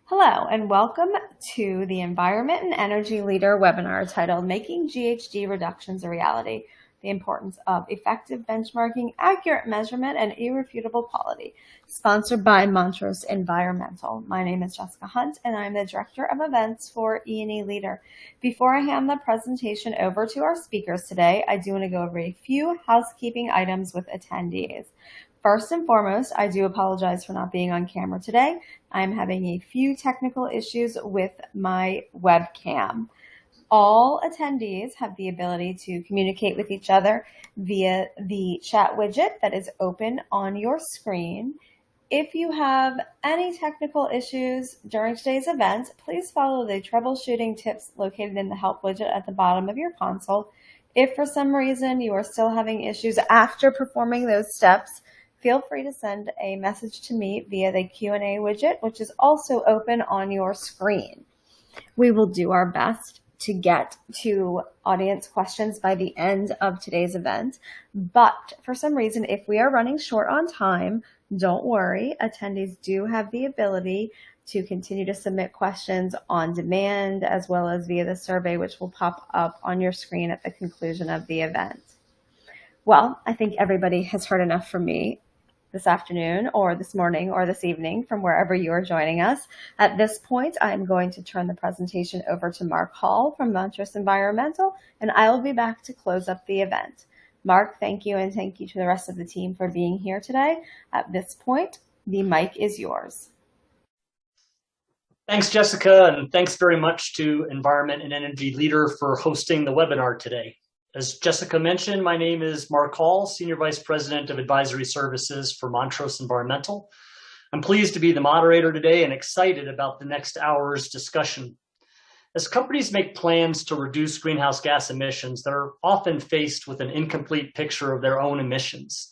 Hello, and welcome to the Environment and Energy Leader webinar titled Making GHG Reductions a Reality, the Importance of Effective Benchmarking, Accurate Measurement, and Irrefutable Quality, sponsored by Montrose Environmental. My name is Jessica Hunt, and I'm the Director of Events for E&E Leader. Before I hand the presentation over to our speakers today, I do want to go over a few housekeeping items with attendees. First and foremost, I do apologize for not being on camera today. I'm having a few technical issues with my webcam. All attendees have the ability to communicate with each other via the chat widget that is open on your screen. If you have any technical issues during today's event, please follow the troubleshooting tips located in the help widget at the bottom of your console. If for some reason you are still having issues after performing those steps, feel free to send a message to me via the Q&A widget, which is also open on your screen. We will do our best to get to audience questions by the end of today's event. But for some reason, if we are running short on time, don't worry. Attendees do have the ability to continue to submit questions on demand as well as via the survey, which will pop up on your screen at the conclusion of the event. Well, I think everybody has heard enough from me this afternoon or this morning or this evening from wherever you are joining us. At this point, I'm going to turn the presentation over to Mark Hall from Montrose Environmental, and I will be back to close up the event. Mark, thank you, and thank you to the rest of the team for being here today. At this point, the mic is yours. Thanks, Jessica, and thanks very much to Environment and Energy Leader for hosting the webinar today. As Jessica mentioned, my name is Mark Hall, Senior Vice President of Advisory Services for Montrose Environmental. I'm pleased to be the moderator today and excited about the next hour's discussion. As companies make plans to reduce greenhouse gas emissions, they're often faced with an incomplete picture of their own emissions.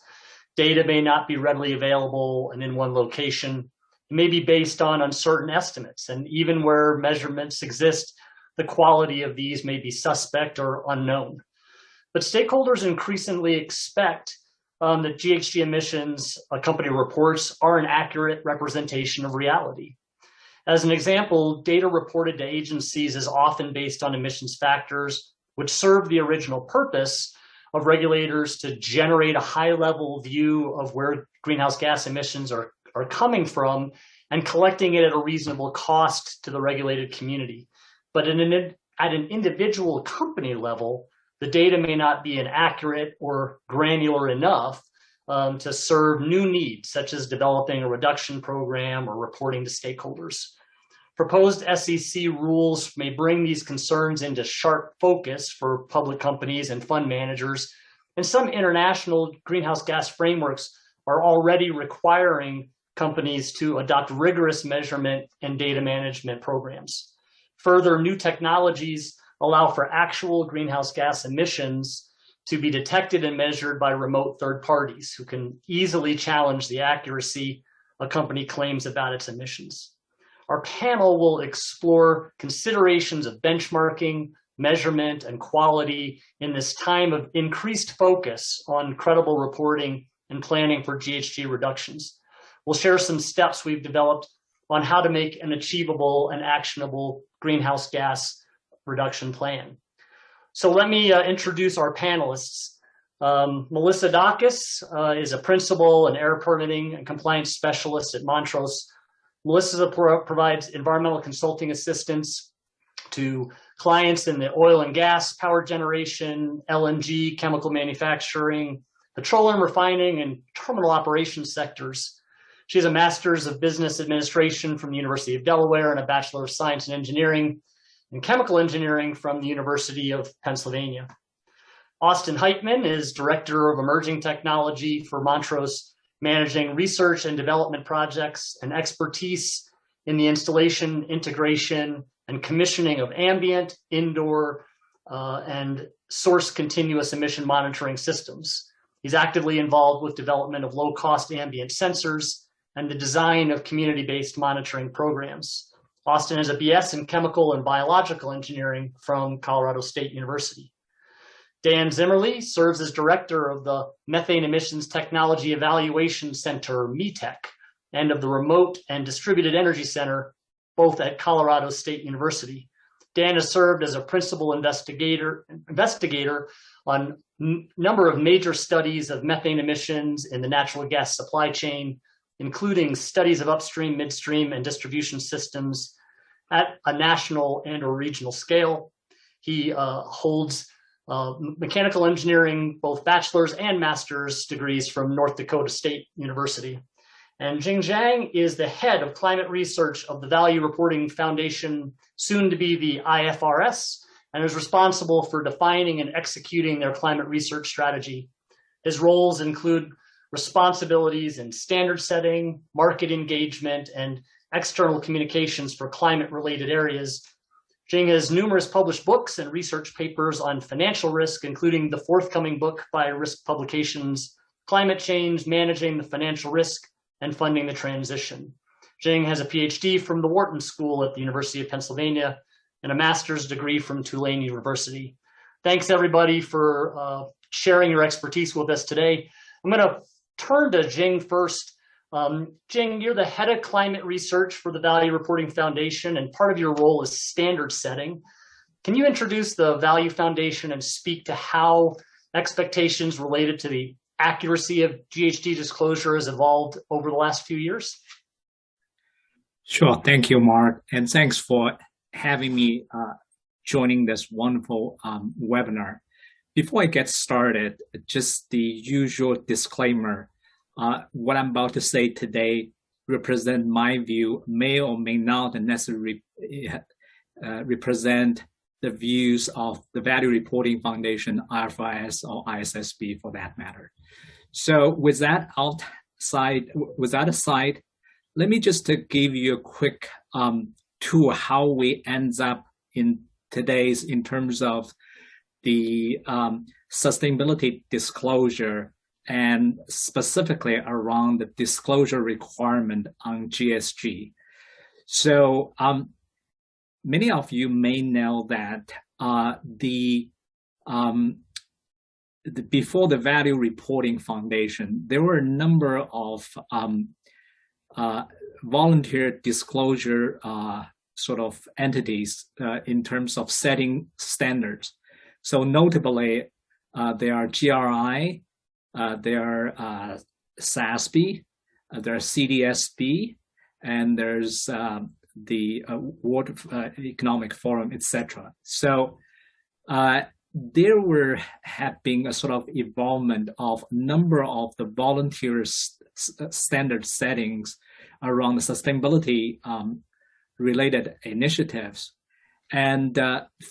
Data may not be readily available and in one location. It may be based on uncertain estimates, and even where measurements exist, the quality of these may be suspect or unknown. But stakeholders increasingly expect that GHG emissions a company reports are an accurate representation of reality. As an example, data reported to agencies is often based on emissions factors, which serve the original purpose of regulators to generate a high-level view of where greenhouse gas emissions are coming from and collecting it at a reasonable cost to the regulated community. But at an individual company level, the data may not be inaccurate or granular enough to serve new needs, such as developing a reduction program or reporting to stakeholders. Proposed SEC rules may bring these concerns into sharp focus for public companies and fund managers, and some international greenhouse gas frameworks are already requiring companies to adopt rigorous measurement and data management programs. Further, new technologies allow for actual greenhouse gas emissions to be detected and measured by remote third parties who can easily challenge the accuracy a company claims about its emissions. Our panel will explore considerations of benchmarking, measurement, and quality in this time of increased focus on credible reporting and planning for GHG reductions. We'll share some steps we've developed on how to make an achievable and actionable greenhouse gas reduction plan. So let me introduce our panelists. Melissa Dacus is a principal and air permitting and compliance specialist at Montrose. Melissa provides environmental consulting assistance to clients in the oil and gas, power generation, LNG, chemical manufacturing, petroleum refining, and terminal operations sectors. She has a Master's of Business Administration from the University of Delaware and a Bachelor of Science in Engineering and Chemical Engineering from the University of Pennsylvania. Austin Heitman is Director of Emerging Technology for Montrose, managing research and development projects and expertise in the installation, integration, and commissioning of ambient, indoor, and source continuous emission monitoring systems. He's actively involved with development of low-cost ambient sensors and the design of community-based monitoring programs. Austin has a BS in Chemical and Biological Engineering from Colorado State University. Dan Zimmerly serves as director of the Methane Emissions Technology Evaluation Center, METEC, and of the Remote and Distributed Energy Center both at Colorado State University. Dan has served as a principal investigator on a number of major studies of methane emissions in the natural gas supply chain, including studies of upstream, midstream, and distribution systems at a national and or regional scale. He holds mechanical engineering, both bachelor's and master's degrees from North Dakota State University. And Jing Zhang is the head of climate research of the Value Reporting Foundation, soon to be the IFRS, and is responsible for defining and executing their climate research strategy. His roles include responsibilities in standard setting, market engagement, and external communications for climate-related areas. Jing has numerous published books and research papers on financial risk, including the forthcoming book by Risk Publications, Climate Change, Managing the Financial Risk and Funding the Transition. Jing has a PhD from the Wharton School at the University of Pennsylvania and a master's degree from Tulane University. Thanks everybody for sharing your expertise with us today. I'm gonna turn to Jing first. Jing, you're the head of climate research for the Value Reporting Foundation, and part of your role is standard setting. Can you introduce the Value Foundation and speak to how expectations related to the accuracy of GHG disclosure has evolved over the last few years? Sure. Thank you, Mark. And thanks for having me joining this wonderful webinar. Before I get started, just the usual disclaimer. What I'm about to say today represent my view, may or may not necessarily represent the views of the Value Reporting Foundation, IFRS, or ISSB for that matter. So with that aside, let me just give you a quick tour how we end up in terms of the sustainability disclosure, and specifically around the disclosure requirement on GHG. So many of you may know that before the Value Reporting Foundation, there were a number of volunteer disclosure sort of entities in terms of setting standards. So notably, there are GRI, there are SASB, there are CDSB, and there's the World Economic Forum, etc. So there have been a sort of involvement of a number of the volunteers standard settings around the sustainability related initiatives. And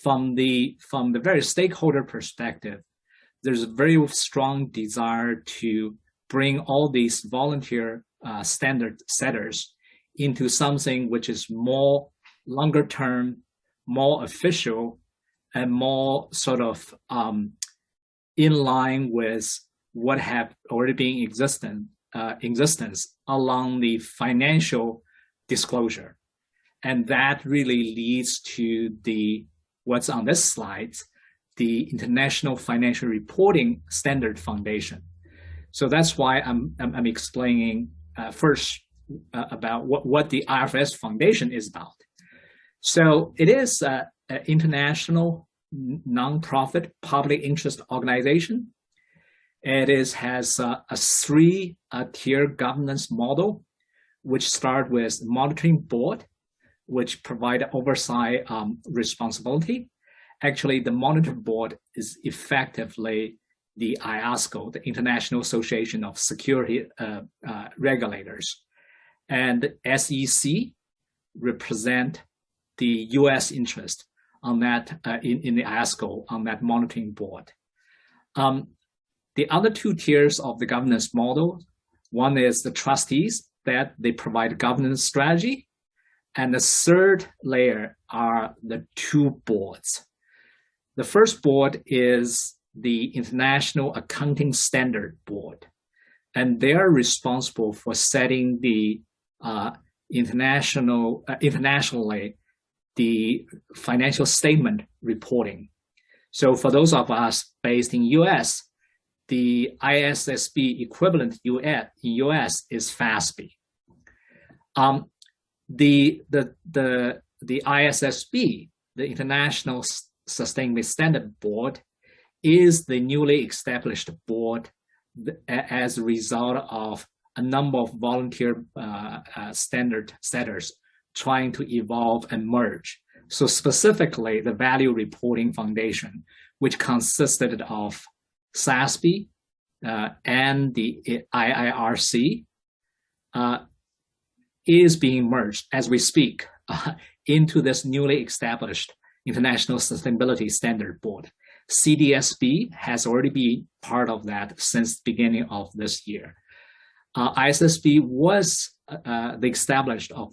from the various stakeholder perspective, there's a very strong desire to bring all these volunteer standard setters into something which is more longer term, more official, and more sort of in line with what have already been existence along the financial disclosure. And that really leads to what's on this slide, the International Financial Reporting Standard Foundation. So that's why I'm explaining first about what the IFRS Foundation is about. So it is an international nonprofit public interest organization. It has a three-tier governance model, which start with monitoring board, which provide oversight responsibility. Actually, the monitoring board is effectively the IASCO, the International Association of Security Regulators. And SEC represent the U.S. interest on that in the IASCO on that monitoring board. The other two tiers of the governance model, one is the trustees that they provide governance strategy, and the third layer are the two boards. The first board is the International Accounting Standard Board, and they are responsible for setting the internationally the financial statement reporting. So for those of us based in US, the ISSB equivalent in US is FASB. The ISSB, the International Sustainability Standard Board, is the newly established board as a result of a number of volunteer standard setters trying to evolve and merge. So specifically, the Value Reporting Foundation, which consisted of SASB and the IIRC, is being merged as we speak into this newly established International Sustainability Standard Board. CDSB has already been part of that since the beginning of this year. ISSB was the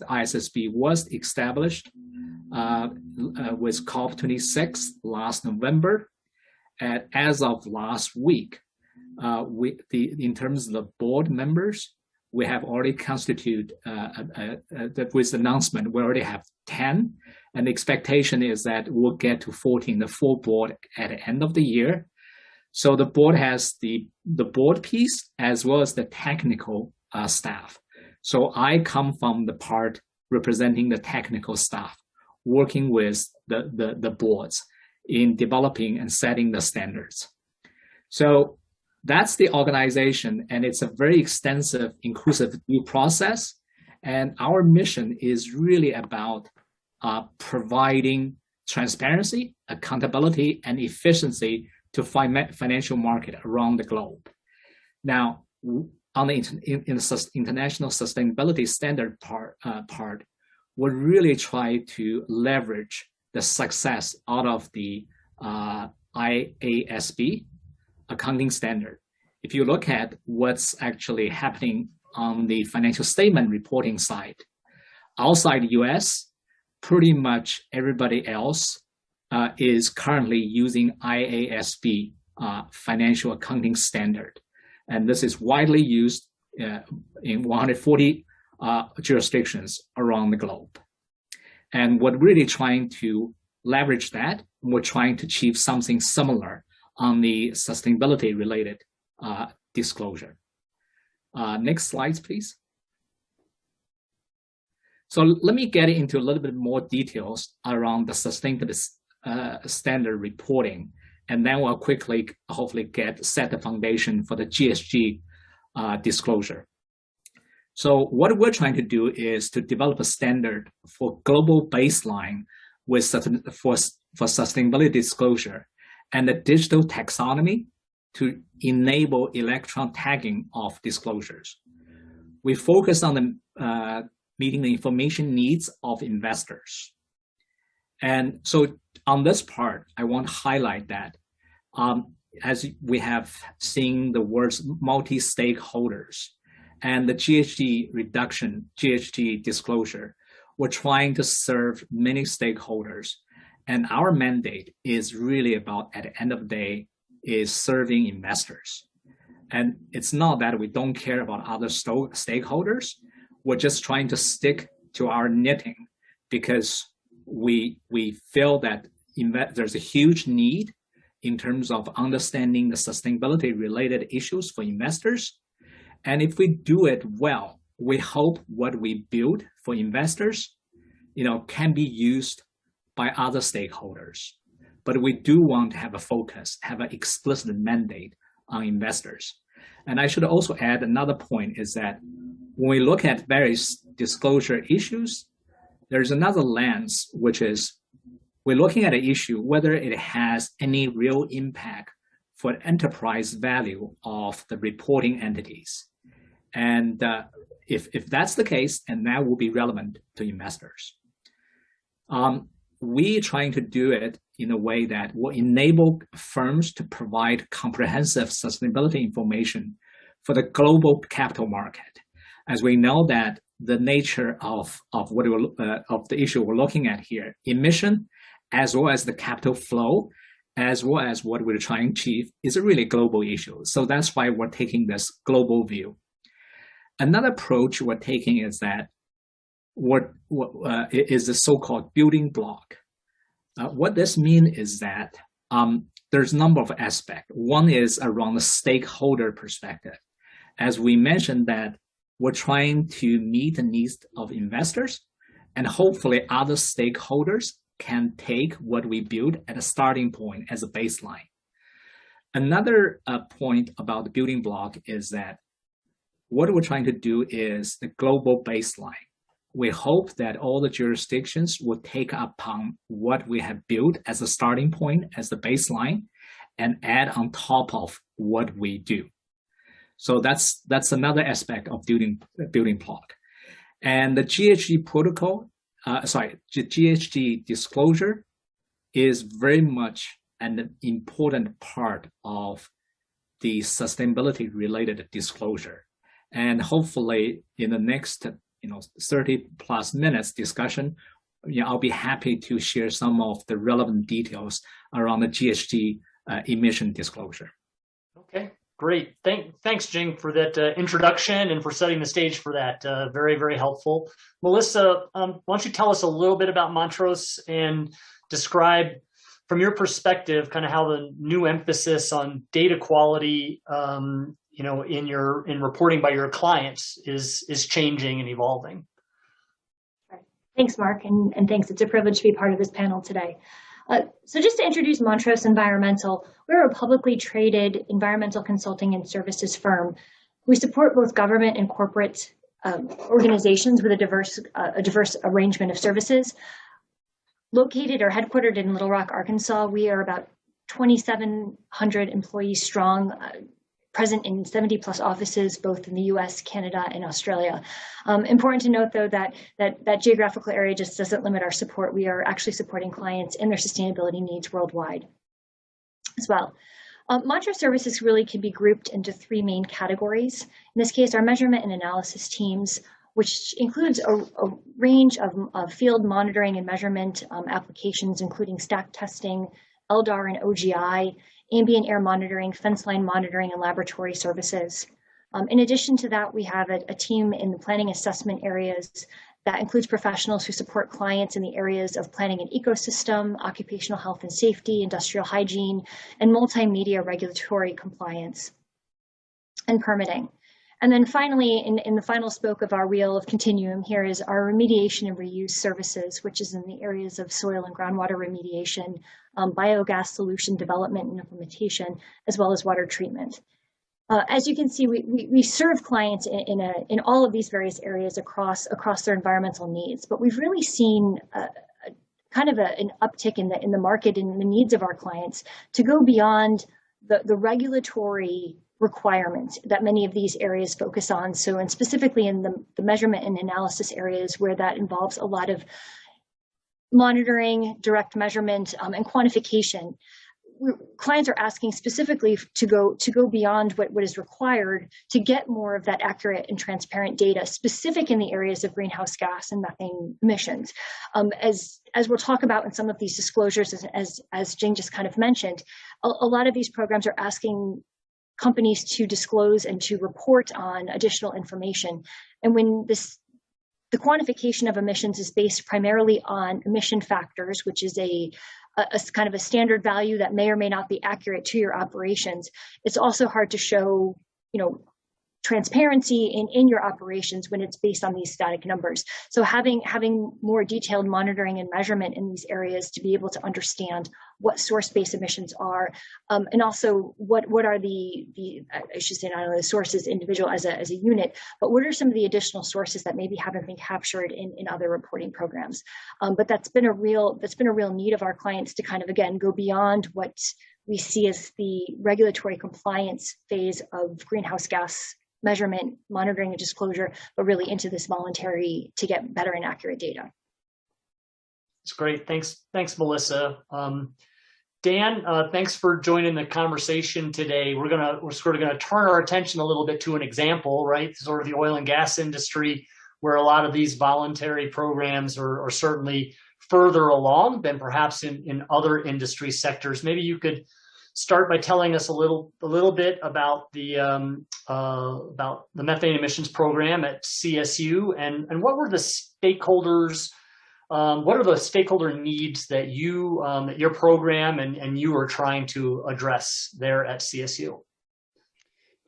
ISSB was established with COP26 last November, and as of last week, in terms of the board members, we have already constituted with the announcement. We already have 10, and the expectation is that we'll get to 14, the full board at the end of the year. So the board has the board piece as well as the technical staff. So I come from the part representing the technical staff, working with the boards in developing and setting the standards. So that's the organization, and it's a very extensive, inclusive due process. And our mission is really about providing transparency, accountability, and efficiency to financial market around the globe. Now, on the international sustainability standard part, we really try to leverage the success out of the IASB accounting standard. If you look at what's actually happening on the financial statement reporting side, outside the US, pretty much everybody else is currently using IASB financial accounting standard. And this is widely used in 140 jurisdictions around the globe. And we're really trying to leverage that. We're trying to achieve something similar on the sustainability related disclosure. Next slides, please. So let me get into a little bit more details around the sustainability standard reporting, and then we'll quickly, hopefully, set the foundation for the GHG disclosure. So what we're trying to do is to develop a standard for global baseline for sustainability disclosure and the digital taxonomy to enable electron tagging of disclosures. We focus on the meeting the information needs of investors. And so on this part, I want to highlight that as we have seen the words multi-stakeholders and the GHG reduction, GHG disclosure, we're trying to serve many stakeholders. And our mandate is really about, at the end of the day, is serving investors. And it's not that we don't care about other stakeholders. We're just trying to stick to our knitting because we feel that there's a huge need in terms of understanding the sustainability related issues for investors. And if we do it well, we hope what we build for investors, can be used by other stakeholders. But we do want to have a focus, have an explicit mandate on investors. And I should also add another point is that when we look at various disclosure issues, there's another lens, which is we're looking at an issue, whether it has any real impact for enterprise value of the reporting entities. And if that's the case, and that will be relevant to investors. We're trying to do it in a way that will enable firms to provide comprehensive sustainability information for the global capital market. As we know that the nature of the issue we're looking at here, emission, as well as the capital flow, as well as what we're trying to achieve, is a really global issue. So that's why we're taking this global view. Another approach we're taking is that is the so-called building block. What this means is that there's a number of aspects. One is around the stakeholder perspective. As we mentioned that we're trying to meet the needs of investors, And hopefully other stakeholders can take what we build at a starting point as a baseline. Another point about the building block is that what we're trying to do is the global baseline. We hope that all the jurisdictions will take upon what we have built as a starting point, as the baseline, and add on top of what we do. So that's another aspect of building block. And the GHG protocol, the GHG disclosure is very much an important part of the sustainability related disclosure. And hopefully in the next 30 plus minutes discussion, I'll be happy to share some of the relevant details around the GHG emission disclosure. Okay, great. Thanks, Jing, for that introduction and for setting the stage for that. Very, very helpful. Melissa, why don't you tell us a little bit about Montrose and describe from your perspective kind of how the new emphasis on data quality in reporting by your clients is changing and evolving. Thanks, Mark, and thanks. It's a privilege to be part of this panel today. So just to introduce Montrose Environmental, we're a publicly traded environmental consulting and services firm. We support both government and corporate organizations with a diverse arrangement of services. Located or headquartered in Little Rock, Arkansas, we are about 2,700 employees strong, present in 70 plus offices, both in the US, Canada, and Australia. Important to note, though, that geographical area just doesn't limit our support. We are actually supporting clients in their sustainability needs worldwide as well. Montrose services really can be grouped into three main categories. In this case, our measurement and analysis teams, which includes a range of field monitoring and measurement applications, including stack testing, LDAR and OGI, ambient air monitoring, fence line monitoring, and laboratory services. In addition to that, we have a team in the planning assessment areas that includes professionals who support clients in the areas of planning and ecosystem, occupational health and safety, industrial hygiene, and multimedia regulatory compliance and permitting. And then finally, in the final spoke of our wheel of continuum here is our remediation and reuse services, which is in the areas of soil and groundwater remediation, biogas solution development and implementation, as well as water treatment. As you can see, we serve clients in all of these various areas across their environmental needs, but we've really seen an uptick in the market and the needs of our clients to go beyond the regulatory requirements that many of these areas focus on. So, and specifically in the measurement and analysis areas where that involves a lot of monitoring, direct measurement, and quantification. Clients are asking specifically to go beyond what is required to get more of that accurate and transparent data, specific in the areas of greenhouse gas and methane emissions. As we'll talk about in some of these disclosures, as Jing just kind of mentioned, a lot of these programs are asking companies to disclose and to report on additional information. And when the quantification of emissions is based primarily on emission factors, which is a kind of a standard value that may or may not be accurate to your operations, it's also hard to show, transparency in your operations when it's based on these static numbers. So having more detailed monitoring and measurement in these areas to be able to understand what source-based emissions are, and also what are I should say not only the sources individual as a unit, but what are some of the additional sources that maybe haven't been captured in other reporting programs. But that's been a real need of our clients to kind of, again, go beyond what we see as the regulatory compliance phase of greenhouse gas measurement, monitoring, and disclosure, but really into this voluntary to get better and accurate data. That's great. Thanks, Melissa. Dan, thanks for joining the conversation today. We're sort of gonna turn our attention a little bit to an example, right? Sort of the oil and gas industry, where a lot of these voluntary programs are certainly further along than perhaps in other industry sectors. Maybe you could start by telling us a little bit about the methane emissions program at CSU and what were the stakeholders. What are the stakeholder needs that your program and you are trying to address there at CSU?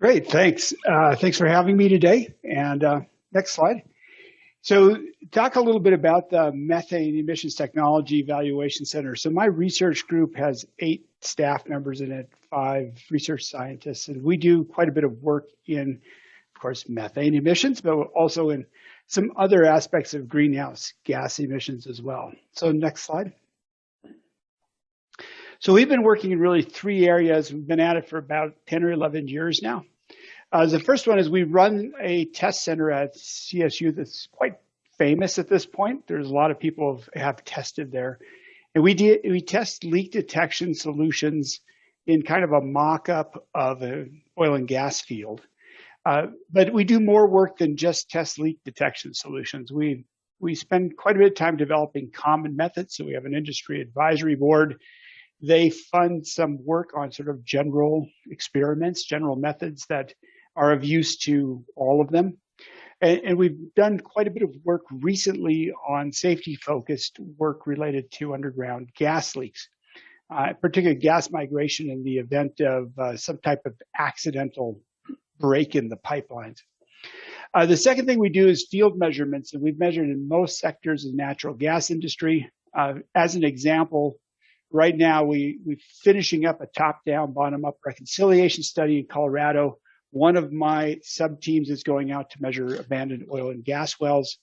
Great, thanks. Thanks for having me today. And next slide. So talk a little bit about the Methane Emissions Technology Evaluation Center. So my research group has 8 staff members in it, 5 research scientists, and we do quite a bit of work in, of course, methane emissions, but also in some other aspects of greenhouse gas emissions as well. So next slide. So we've been working in really 3 areas. We've been at it for about 10 or 11 years now. The first one is we run a test center at CSU that's quite famous at this point. There's a lot of people have tested there. And we test leak detection solutions in kind of a mock-up of an oil and gas field. But we do more work than just test leak detection solutions. We spend quite a bit of time developing common methods. So we have an industry advisory board. They fund some work on sort of general experiments, general methods that are of use to all of them. And we've done quite a bit of work recently on safety-focused work related to underground gas leaks, particularly gas migration in the event of some type of accidental break in the pipelines. The second thing we do is field measurements, and we've measured in most sectors of the natural gas industry. As an example, right now we're finishing up a top-down, bottom-up reconciliation study in Colorado. One of my sub-teams is going out to measure abandoned oil and gas wells,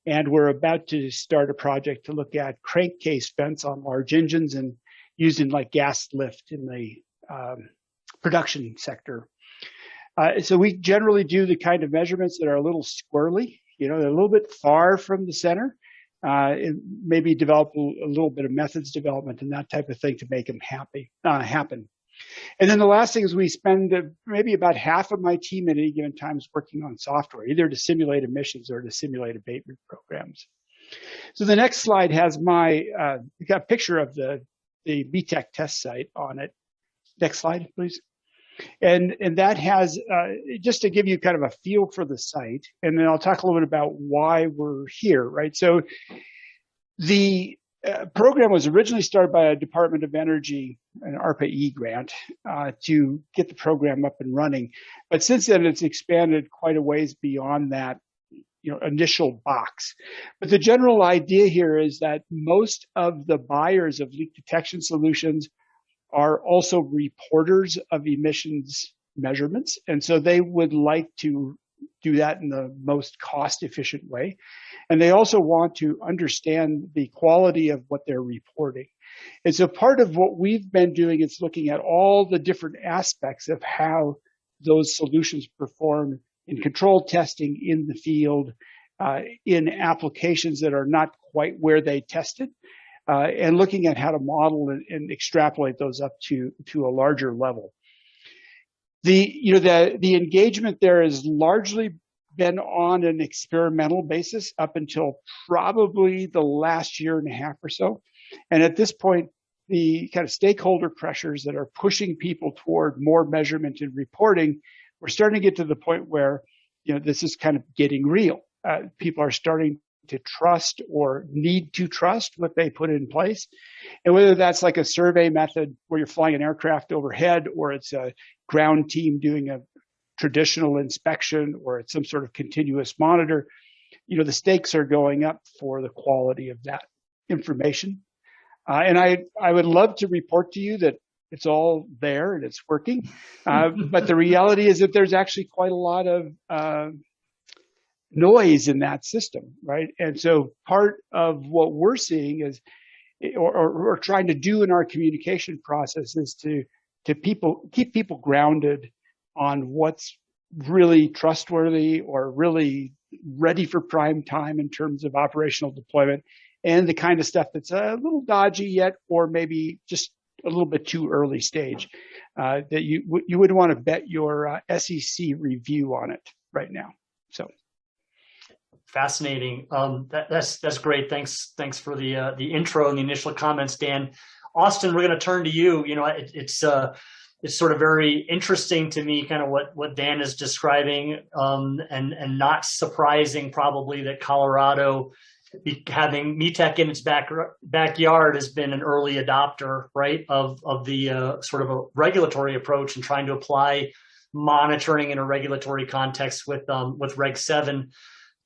and we're about to start a project to look at crankcase vents on large engines and used in like gas lift in the production sector. So we generally do the kind of measurements that are a little squirrely, they're a little bit far from the center, and maybe develop a little bit of methods development and that type of thing to make them happen. And then the last thing is we spend maybe about half of my team at any given time is working on software, either to simulate emissions or to simulate abatement programs. So the next slide has we got a picture of the BTEC test site on it. Next slide, please. And that has, just to give you kind of a feel for the site, and then I'll talk a little bit about why we're here, right? So the program was originally started by a Department of Energy, an ARPA-E grant, to get the program up and running. But since then, it's expanded quite a ways beyond that initial box. But the general idea here is that most of the buyers of leak detection solutions are also reporters of emissions measurements. And so they would like to do that in the most cost-efficient way. And they also want to understand the quality of what they're reporting. And so part of what we've been doing is looking at all the different aspects of how those solutions perform in control testing in the field, in applications that are not quite where they tested, and looking at how to model and extrapolate those up to a larger level. The engagement there has largely been on an experimental basis up until probably the last year and a half or so. And at this point, the kind of stakeholder pressures that are pushing people toward more measurement and reporting, we're starting to get to the point where, this is kind of getting real. People are starting to trust or need to trust what they put in place. And whether that's like a survey method where you're flying an aircraft overhead, or it's a ground team doing a traditional inspection, or it's some sort of continuous monitor, the stakes are going up for the quality of that information. And I would love to report to you that it's all there and it's working. But the reality is that there's actually quite a lot of noise in that system, right? And so part of what we're seeing is, or trying to do in our communication process, is to keep people grounded on what's really trustworthy or really ready for prime time in terms of operational deployment, and the kind of stuff that's a little dodgy yet, or maybe just a little bit too early stage, that you wouldn't want to bet your SEC review on it right now. So. Fascinating. That's great. Thanks for the intro and the initial comments, Dan. Austin, we're going to turn to you. It's sort of very interesting to me, kind of what Dan is describing, and not surprising probably that Colorado, having METEC in its backyard, has been an early adopter, right, of the sort of a regulatory approach and trying to apply monitoring in a regulatory context with Reg 7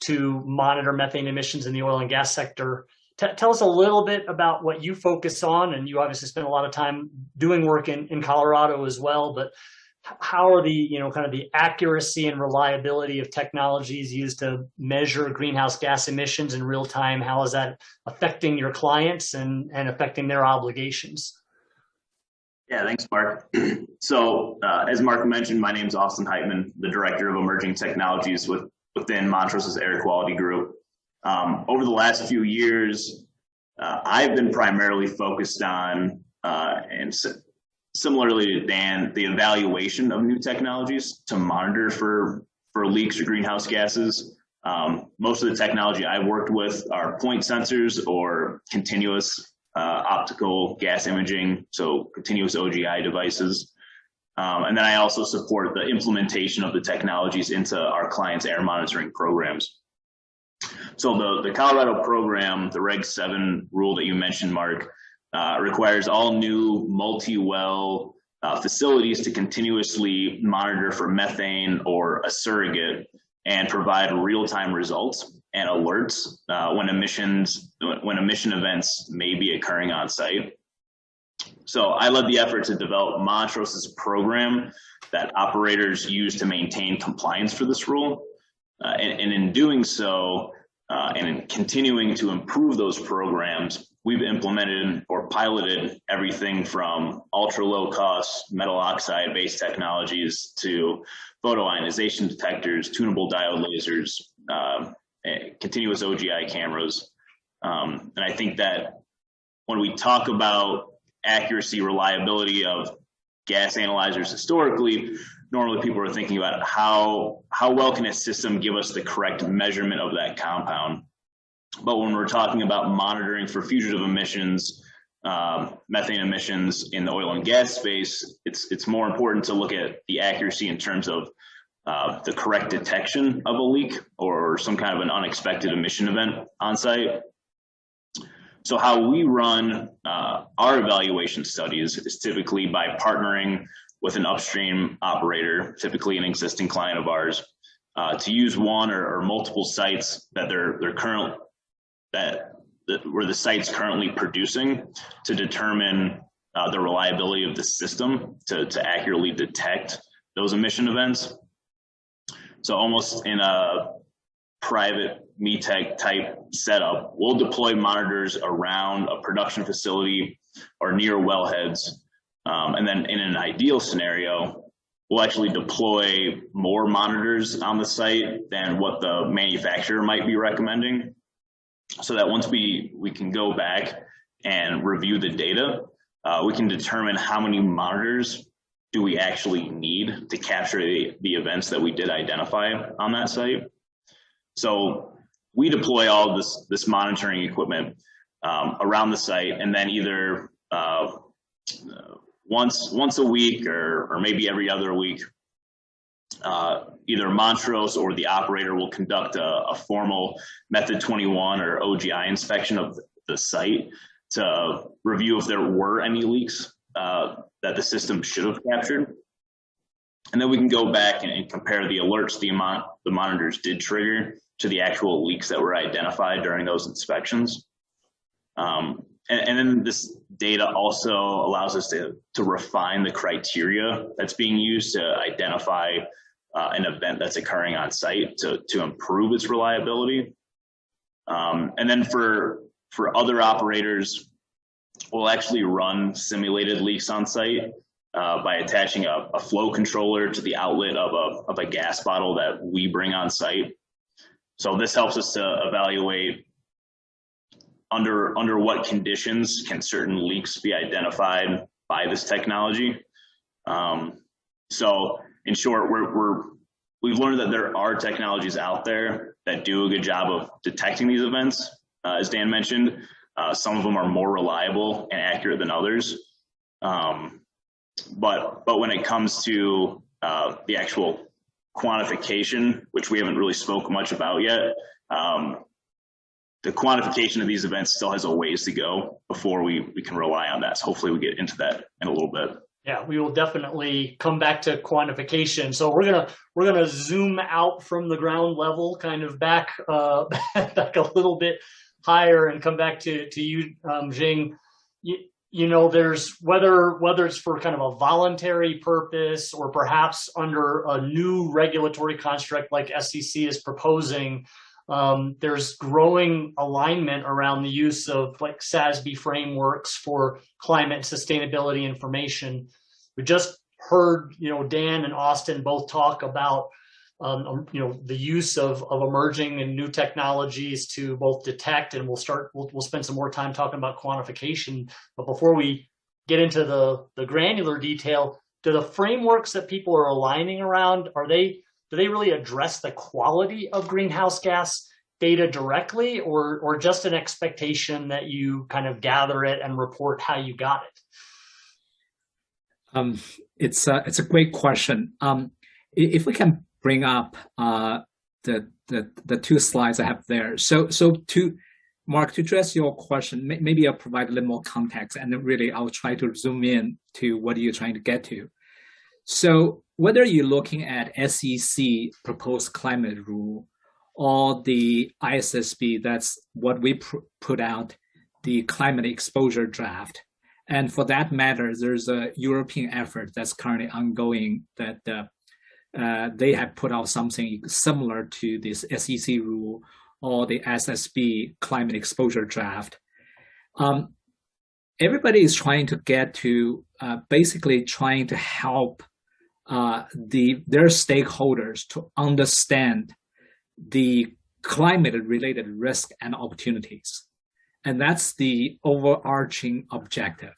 to monitor methane emissions in the oil and gas sector. Tell us a little bit about what you focus on, and you obviously spend a lot of time doing work in Colorado as well, but how are the, kind of the accuracy and reliability of technologies used to measure greenhouse gas emissions in real time? How is that affecting your clients and affecting their obligations? Yeah, thanks, Mark. So as Mark mentioned, my name is Austin Heitman, the Director of Emerging Technologies within Montrose's Air Quality Group. Over the last few years, I've been primarily focused on, and similarly to Dan, the evaluation of new technologies to monitor for leaks or greenhouse gases. Most of the technology I've worked with are point sensors or continuous optical gas imaging, so continuous OGI devices. And then I also support the implementation of the technologies into our clients' air monitoring programs. So the Colorado program, the Reg 7 rule that you mentioned, Mark, requires all new multi-well facilities to continuously monitor for methane or a surrogate and provide real-time results and alerts when emission events may be occurring on site. So I led the effort to develop Montrose's program that operators use to maintain compliance for this rule. And in doing so, and in continuing to improve those programs, we've implemented or piloted everything from ultra low cost metal oxide based technologies to photoionization detectors, tunable diode lasers, continuous OGI cameras. And I think that when we talk about accuracy, reliability of gas analyzers historically, normally people are thinking about how well can a system give us the correct measurement of that compound. But when we're talking about monitoring for fugitive emissions, methane emissions in the oil and gas space, it's more important to look at the accuracy in terms of the correct detection of a leak or some kind of an unexpected emission event on site. So how we run our evaluation studies is typically by partnering with an upstream operator, typically an existing client of ours, to use one or multiple sites that where the site's currently producing to determine the reliability of the system to accurately detect those emission events. So almost in a private METEC type setup, we'll deploy monitors around a production facility or near wellheads. And then in an ideal scenario, we'll actually deploy more monitors on the site than what the manufacturer might be recommending, so that once we can go back and review the data, we can determine how many monitors do we actually need to capture the events that we did identify on that site. So we deploy all of this monitoring equipment around the site, and then either once a week or maybe every other week, either Montrose or the operator will conduct a formal Method 21 or OGI inspection of the site to review if there were any leaks that the system should have captured. And then we can go back and compare the alerts the monitors did trigger to the actual leaks that were identified during those inspections. And then this data also allows us to refine the criteria that's being used to identify an event that's occurring on site to improve its reliability. And then for other operators, we'll actually run simulated leaks on site by attaching a flow controller to the outlet of a gas bottle that we bring on site. So this helps us to evaluate under what conditions can certain leaks be identified by this technology. So in short, we've learned that there are technologies out there that do a good job of detecting these events. As Dan mentioned, some of them are more reliable and accurate than others. But when it comes to the actual quantification, which we haven't really spoke much about yet, the quantification of these events still has a ways to go before we can rely on that. So hopefully we get into that in a little bit. Yeah, we will definitely come back to quantification. So we're gonna zoom out from the ground level, kind of back back a little bit higher, and come back to you, Jing. You know, there's whether it's for kind of a voluntary purpose or perhaps under a new regulatory construct like SEC is proposing. There's growing alignment around the use of like SASB frameworks for climate sustainability information. We just heard, Dan and Austin both talk about, the use of emerging and new technologies to both detect, and we'll spend some more time talking about quantification. But before we get into the granular detail, do the frameworks that people are aligning around, do they really address the quality of greenhouse gas data directly, or just an expectation that you kind of gather it and report how you got it? It's a great question. If we can bring up the two slides I have there. So to Mark, to address your question, maybe I'll provide a little more context, and then really I'll try to zoom in to what you're trying to get to. So whether you're looking at SEC proposed climate rule or the ISSB, that's what we put out, the climate exposure draft. And for that matter, there's a European effort that's currently ongoing that they have put out something similar to this SEC rule or the SSB climate exposure draft. Everybody is trying to get to basically trying to help their stakeholders to understand the climate-related risk and opportunities. And that's the overarching objective.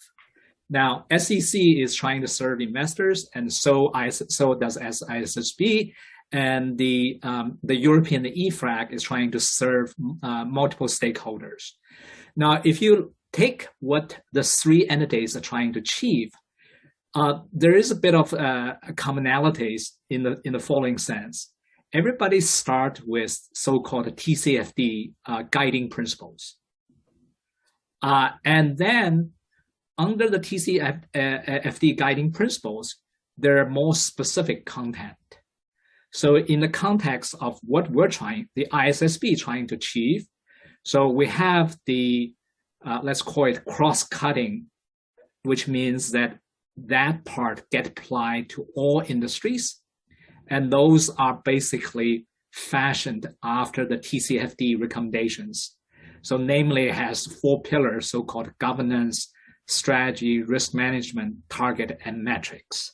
Now, SEC is trying to serve investors, and so does ISSB, and the European EFRAG is trying to serve multiple stakeholders. Now, if you take what the three entities are trying to achieve, there is a bit of commonalities in the following sense. Everybody start with so-called TCFD guiding principles. And then under the TCFD guiding principles, there are more specific content. So in the context of what the ISSB trying to achieve, so we have the, let's call it cross-cutting, which means that part get applied to all industries. And those are basically fashioned after the TCFD recommendations. So namely, it has 4 pillars, so-called governance, strategy, risk management, target, and metrics.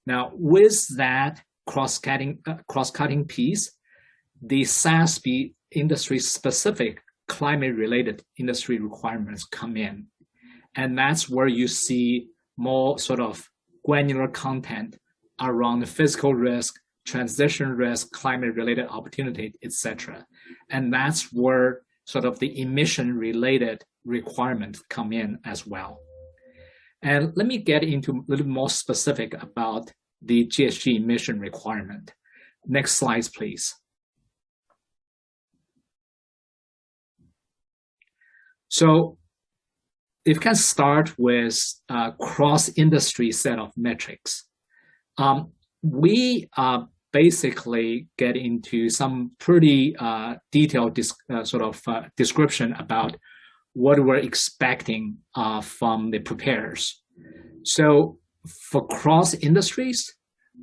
Now, with that cross-cutting piece, the SASB industry-specific climate-related industry requirements come in. And that's where you see more sort of granular content around the physical risk, transition risk, climate-related opportunity, etc. And that's where sort of the emission-related requirements come in as well. And let me get into a little more specific about the GHG emission requirement. Next slide, please. So if you can start with a cross-industry set of metrics, we basically get into some pretty detailed description about what we're expecting from the preparers. So for cross industries,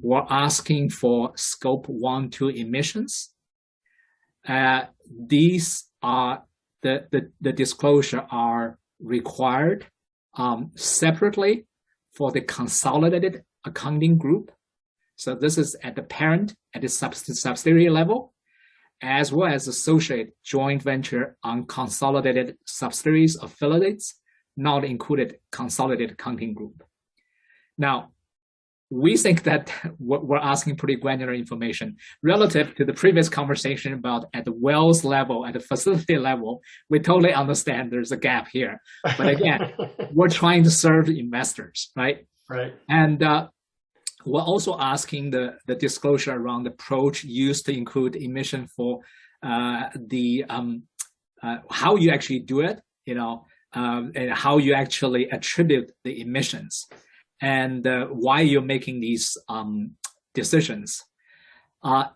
we're asking for scope 1, 2 emissions. These are the disclosure are required separately for the consolidated accounting group. So this is at the parent, at the subsidiary level, as well as associate joint venture on consolidated subsidiaries, affiliates, not included consolidated accounting group. Now, we think that we're asking pretty granular information relative to the previous conversation about at the wells level, at the facility level. We totally understand there's a gap here. But again, we're trying to serve investors, right? Right. And we're also asking the disclosure around the approach used to include emission for how you actually do it, and how you actually attribute the emissions. and why you're making these decisions.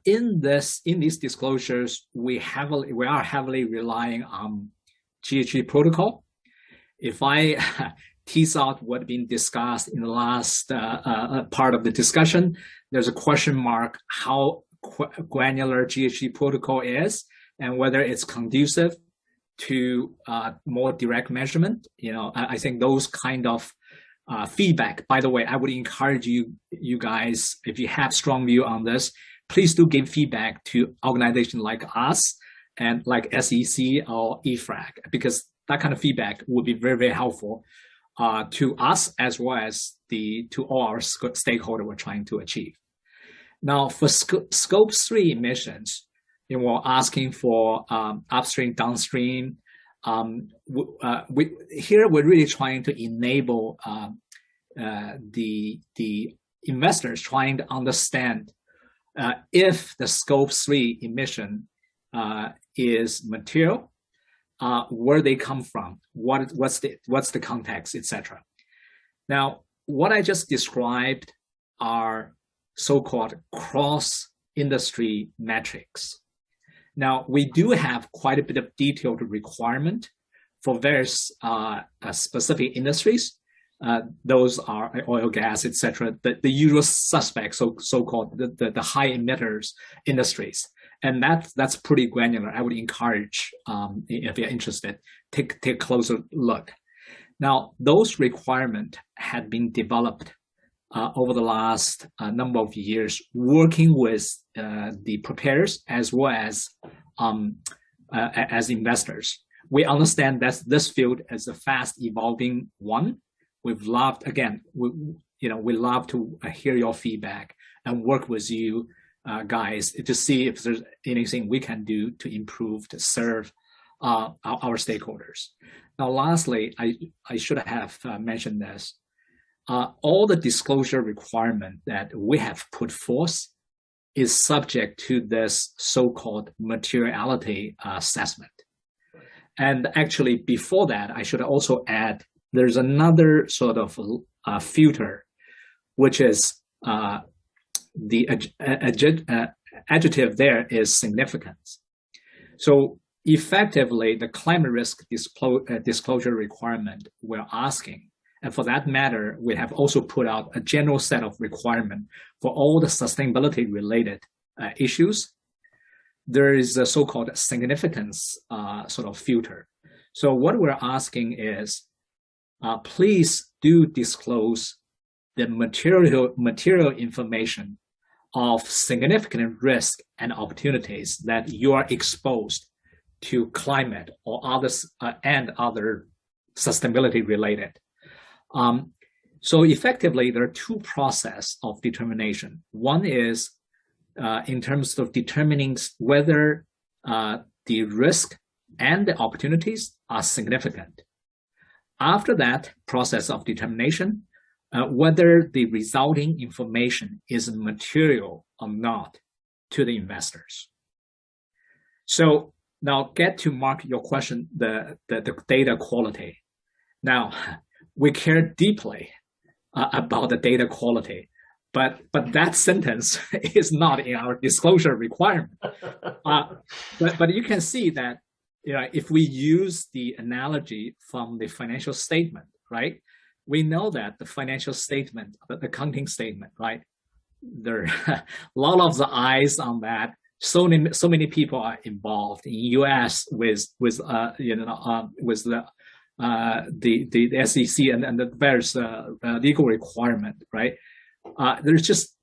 In these disclosures, we are heavily relying on GHG protocol. If I tease out what's been discussed in the last part of the discussion, there's a question mark how granular GHG protocol is and whether it's conducive to more direct measurement. I think those kind of feedback. By the way, I would encourage you guys, if you have strong view on this, please do give feedback to organizations like us and like SEC or EFRAG, because that kind of feedback would be very, very helpful to us as well as to all our stakeholders we're trying to achieve. Now, for scope 3 emissions, we're asking for upstream, downstream. Here we're really trying to enable the investors trying to understand if the scope 3 emission is material, where they come from, what's the context, etc. Now, what I just described are so-called cross-industry metrics. Now, we do have quite a bit of detailed requirement for various specific industries. Those are oil, gas, etc. The usual suspects, so-called the high emitters industries, and that's pretty granular. I would encourage, if you're interested, take a closer look. Now, those requirements had been developed over the last number of years, working with the preparers as well as investors. We understand that this field is a fast evolving one. We've loved, again, we love to hear your feedback and work with you guys to see if there's anything we can do to improve, to serve our stakeholders. Now, lastly, I should have mentioned this. All the disclosure requirement that we have put forth is subject to this so-called materiality assessment. And actually, before that, I should also add, there's another sort of filter, which is the adjective there is significance. So effectively, the climate risk disclosure requirement we're asking, and for that matter, we have also put out a general set of requirements for all the sustainability related issues. There is a so-called significance sort of filter. So what we're asking is, please do disclose the material information of significant risk and opportunities that you are exposed to climate or others and other sustainability related. So effectively, there are two processes of determination. One is in terms of determining whether the risk and the opportunities are significant. After that process of determination, whether the resulting information is material or not to the investors. So now get to Mark your question, the data quality. Now, we care deeply about the data quality, but that sentence is not in our disclosure requirement. But you can see that if we use the analogy from the financial statement, right? We know that the financial statement, the accounting statement, right? There are a lot of the eyes on that. So many people are involved in U.S. with the SEC and the various legal requirement, right? There's just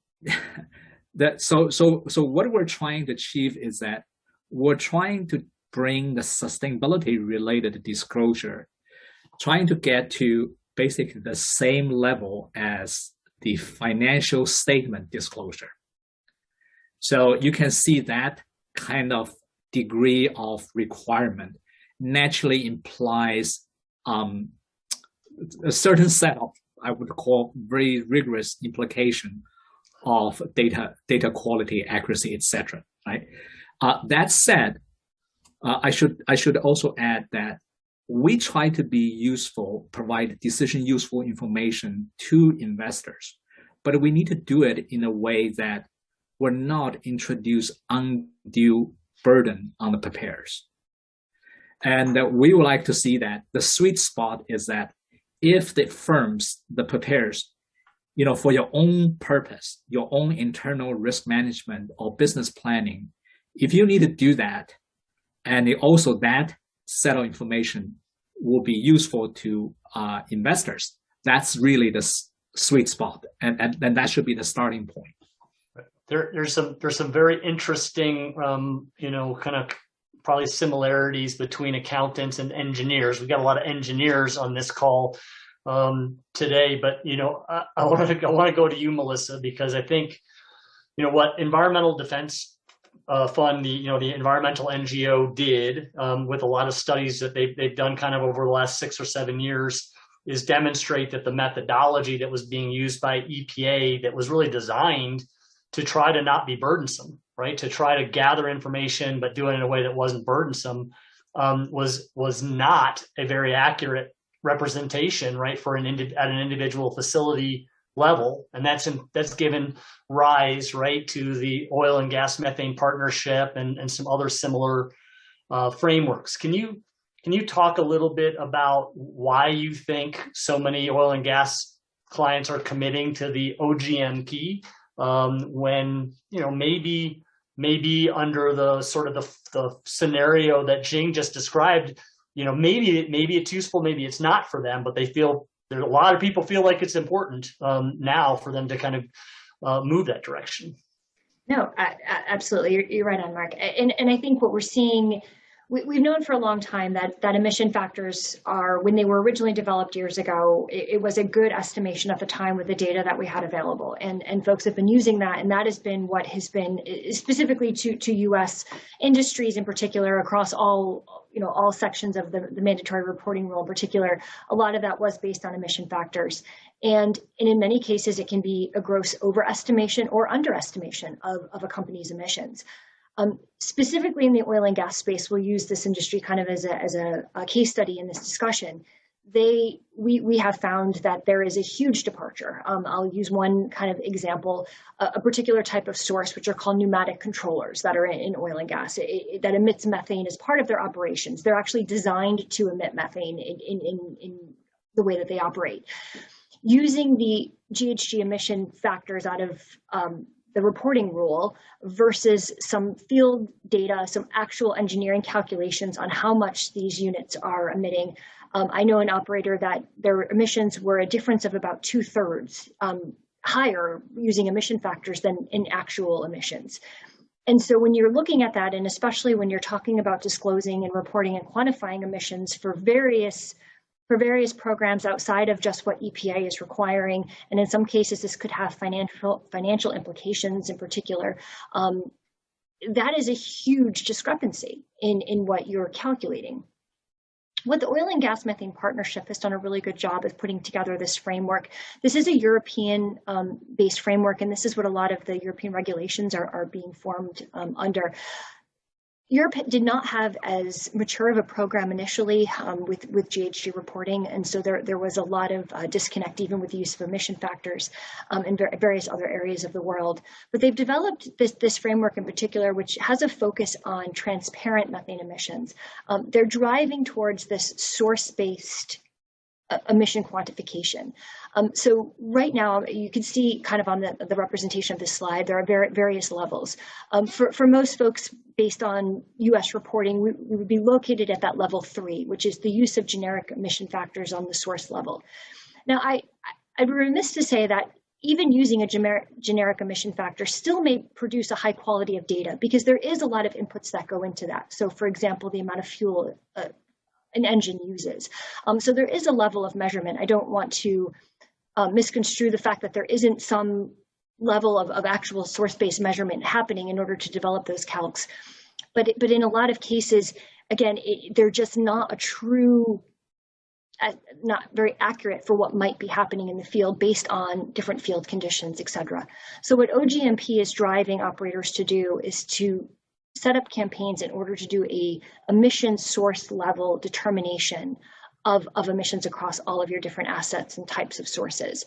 that. So what we're trying to achieve is that we're trying to bring the sustainability related disclosure, trying to get to basically the same level as the financial statement disclosure. So you can see that kind of degree of requirement naturally implies a certain set of, I would call, very rigorous implication of data quality, accuracy, etc. Right? That said, I should also add that we try to be useful, provide decision useful information to investors, but we need to do it in a way that will not introduce undue burden on the preparers. And we would like to see that the sweet spot is that if the firms, the preparers, for your own purpose, your own internal risk management or business planning, if you need to do that, and also that set of information will be useful to investors, that's really the sweet spot, and that should be the starting point. There's some very interesting, kind of probably similarities between accountants and engineers. We've got a lot of engineers on this call today, but I want to go to you, Melissa, because I think what Environmental Defense Fund, the environmental NGO did with a lot of studies that they've done kind of over the last 6 or 7 years is demonstrate that the methodology that was being used by EPA that was really designed to try to not be burdensome, right? To try to gather information, but do it in a way that wasn't burdensome, was not a very accurate representation, right, for at an individual facility level, and that's given rise, right, to the oil and gas methane partnership and some other similar frameworks. Can you talk a little bit about why you think so many oil and gas clients are committing to the OGMP when maybe under the sort of the scenario that Jing just described, maybe it's useful, maybe it's not for them, but they feel a lot of people feel like it's important now for them to kind of move that direction. No, absolutely. You're right on, Mark. And I think what we're seeing, we've known for a long time that emission factors are, when they were originally developed years ago, it was a good estimation at the time with the data that we had available. And folks have been using that. And that has been what has been specifically to U.S. industries in particular, across all sections of the mandatory reporting rule in particular. A lot of that was based on emission factors. And in many cases, it can be a gross overestimation or underestimation of a company's emissions. Specifically in the oil and gas space, we'll use this industry kind of as a case study in this discussion. We have found that there is a huge departure. I'll use one kind of example, a particular type of source, which are called pneumatic controllers that are in oil and gas that emits methane as part of their operations. They're actually designed to emit methane in the way that they operate. Using the GHG emission factors out of the reporting rule versus some field data, some actual engineering calculations on how much these units are emitting. I know an operator that their emissions were a difference of about 2/3 higher using emission factors than in actual emissions. And so when you're looking at that, and especially when you're talking about disclosing and reporting and quantifying emissions for various programs outside of just what EPA is requiring, and in some cases this could have financial implications in particular, that is a huge discrepancy in what you're calculating. What the Oil and Gas Methane Partnership has done a really good job of putting together this framework. This is a European-based framework, and this is what a lot of the European regulations are being formed under. Europe did not have as mature of a program initially with GHG reporting, and so there was a lot of disconnect even with the use of emission factors in various other areas of the world. But they've developed this framework in particular, which has a focus on transparent methane emissions. They're driving towards this source-based emission quantification. So right now, you can see kind of on the representation of this slide, there are various levels. For most folks, based on US reporting, we would be located at that level 3, which is the use of generic emission factors on the source level. Now, I'd be remiss to say that even using a generic emission factor still may produce a high quality of data, because there is a lot of inputs that go into that. So for example, the amount of fuel an engine uses. So there is a level of measurement. I don't want to misconstrue the fact that there isn't some level of actual source-based measurement happening in order to develop those calcs. But in a lot of cases, again, they're just not not very accurate for what might be happening in the field based on different field conditions, et cetera. So what OGMP is driving operators to do is to set up campaigns in order to do a emission source level determination of emissions across all of your different assets and types of sources.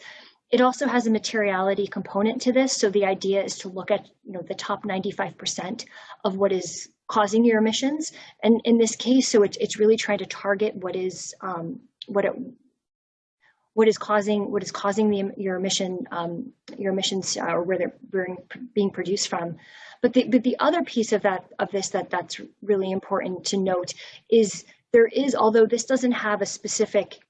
It also has a materiality component to this. So the idea is to look at the top 95% of what is causing your emissions. And in this case, so it's really trying to target what is causing your emissions or where they're being produced from. But the other piece of that's really important to note is although this doesn't have a specific